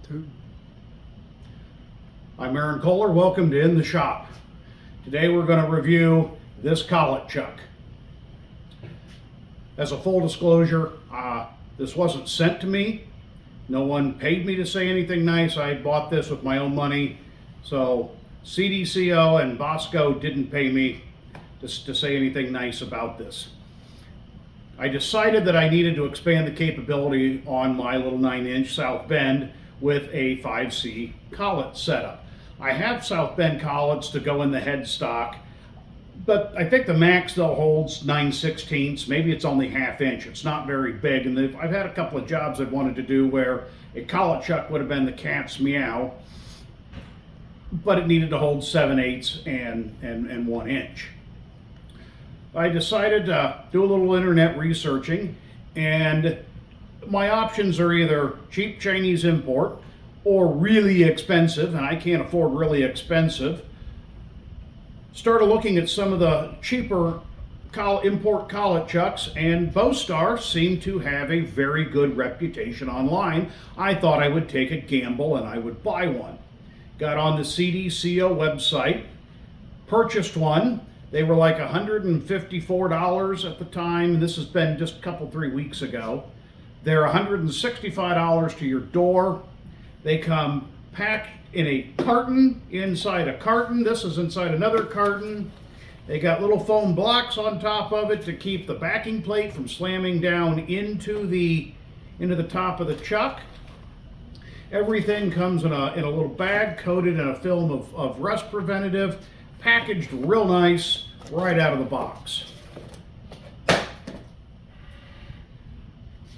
Two. I'm Aaron Kohler. Welcome to In the Shop. Today we're going to review this collet chuck. As a full disclosure, this wasn't sent to me. No one paid me to say anything nice. I bought this with my own money. So CDCO and Bostar didn't pay me to say anything nice about this. I decided that I needed to expand the capability on my little 9-inch South Bend with a 5C collet setup. I have South Bend collets to go in the headstock, but I think the max they'll holds 9/16. Maybe it's only 1/2 inch. It's not very big, and I've had a couple of jobs I've wanted to do where a collet chuck would have been the cat's meow, but it needed to hold 7/8 and 1 inch. I decided to do a little internet researching, and my options are either cheap Chinese import or really expensive, and I can't afford really expensive. Started looking at some of the cheaper import collet chucks, and Bostar seemed to have a very good reputation online. I thought I would take a gamble and I would buy one. Got on the CDCO website, purchased one. They were like $154 at the time. This has been just a couple, 3 weeks ago. They're $165 to your door. They come packed in a carton, inside a carton. This is inside another carton. They got little foam blocks on top of it to keep the backing plate from slamming down into the top of the chuck. Everything comes in a little bag coated in a film of rust preventative, packaged real nice right out of the box.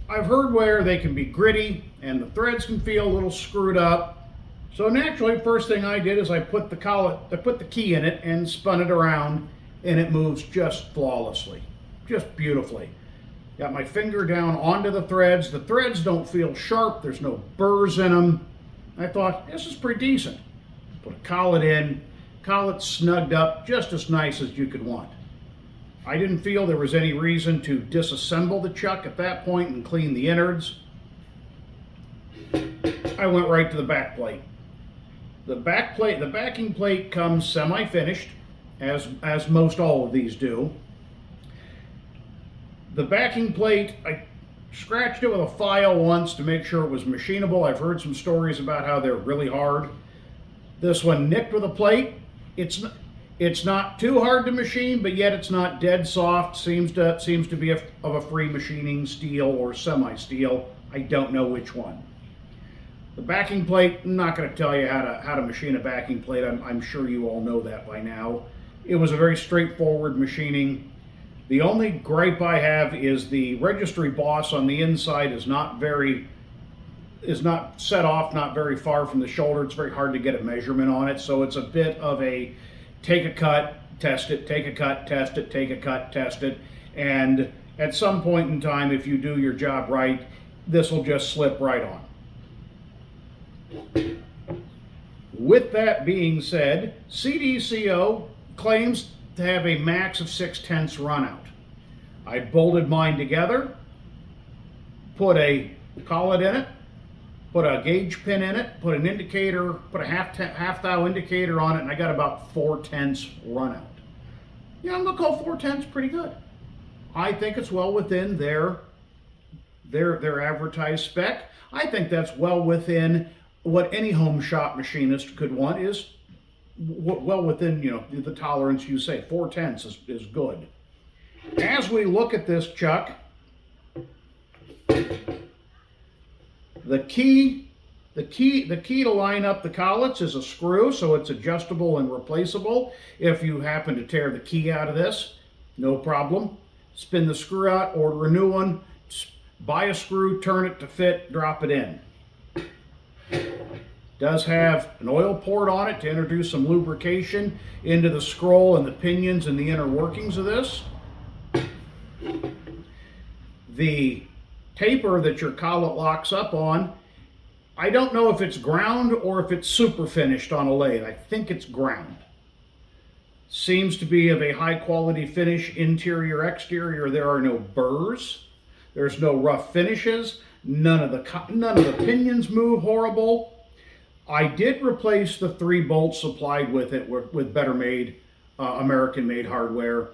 I've heard where they can be gritty and the threads can feel a little screwed up. So naturally, first thing I did is I put the key in it and spun it around, and it moves just flawlessly, just beautifully. Got my finger down onto the threads. The threads don't feel sharp. There's no burrs in them. I thought, this is pretty decent. Put a collet in. Collet snugged up just as nice as you could want. I didn't feel there was any reason to disassemble the chuck at that point and clean the innards. I went right to the back plate. The backing plate comes semi-finished, as most all of these do. The backing plate, I scratched it with a file once to make sure it was machinable. I've heard some stories about how they're really hard. This one nicked with a plate. It's not too hard to machine, but yet it's not dead soft. Seems to be of a free machining steel or semi-steel. I don't know which one. The backing plate, I'm not going to tell you how to machine a backing plate. I'm sure you all know that by now. It was a very straightforward machining. The only gripe I have is the registry boss on the inside is not set off, not very far from the shoulder. It's very hard to get a measurement on it, so it's a bit of a take a cut, test it, take a cut, test it, take a cut, test it, and at some point in time, if you do your job right, this will just slip right on. With that being said, CDCO claims to have a max of 6/10 run out. I bolted mine together, put a collet in it, put a gauge pin in it, put an indicator, put a half thou indicator on it, and I got about 4/10 run out. Yeah, I'm gonna call 4/10 pretty good. I think it's well within their advertised spec. I think that's well within what any home shop machinist could want, is well within, the tolerance you say. 4/10 is good. As we look at this chuck, the key to line up the collets is a screw, so it's adjustable and replaceable. If you happen to tear the key out of this, no problem. Spin the screw out, order a new one, buy a screw, turn it to fit, drop it in. Does have an oil port on it to introduce some lubrication into the scroll and the pinions and the inner workings of this. The taper that your collet locks up on, I don't know if it's ground or if it's super finished on a lathe. I think it's ground. Seems to be of a high quality finish, interior, exterior. There are no burrs. There's no rough finishes. None of the pinions move horrible. I did replace the 3 bolts supplied with it with better made, American made hardware.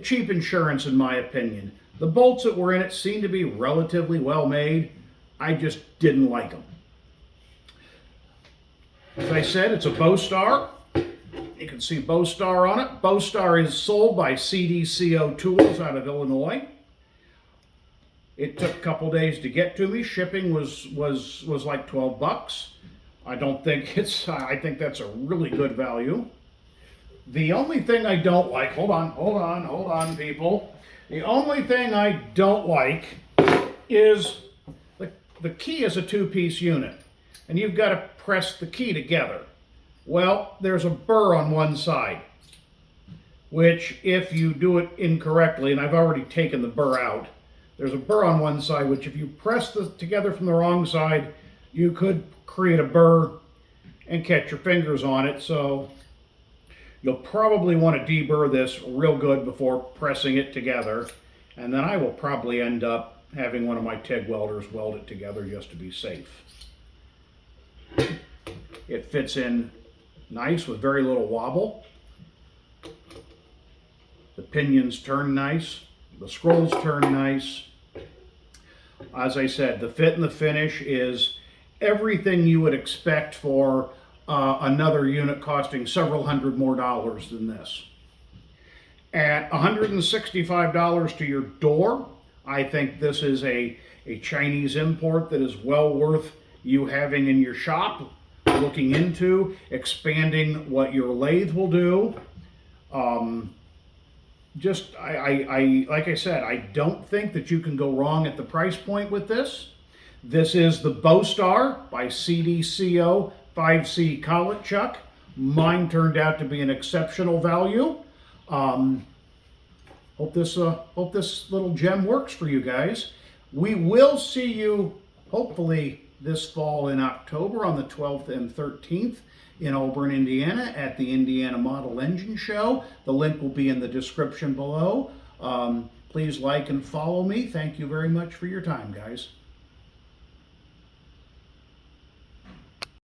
Cheap insurance in my opinion. The bolts that were in it seemed to be relatively well made. I just didn't like them. As I said, it's a Bostar. You can see Bostar on it. Bostar is sold by CDCO Tools out of Illinois. It took a couple days to get to me. Shipping was like 12 bucks. I don't think I think that's a really good value. The only thing I don't like, hold on, people. The only thing I don't like is the key is a 2-piece unit, and you've got to press the key together. Well, there's a burr on one side, which if you do it incorrectly, and I've already taken the burr out, there's a burr on one side, which if you press this together from the wrong side, you could create a burr and catch your fingers on it. So you'll probably want to deburr this real good before pressing it together. And then I will probably end up having one of my TIG welders weld it together just to be safe. It fits in nice with very little wobble. The pinions turn nice. The scrolls turn nice. As I said, the fit and the finish is everything you would expect for another unit costing several hundred more dollars than this. At $165 to your door, I think this is a Chinese import that is well worth you having in your shop, looking into, expanding what your lathe will do. Like I said, I don't think that you can go wrong at the price point with this. This is the Bostar by CDCO 5C collet chuck. Mine turned out to be an exceptional value. Hope this little gem works for you guys. We will see you hopefully this fall in October on the 12th and 13th in Auburn, Indiana at the Indiana Model Engine Show. The link will be in the description below. Please like and follow me. Thank you very much for your time, guys.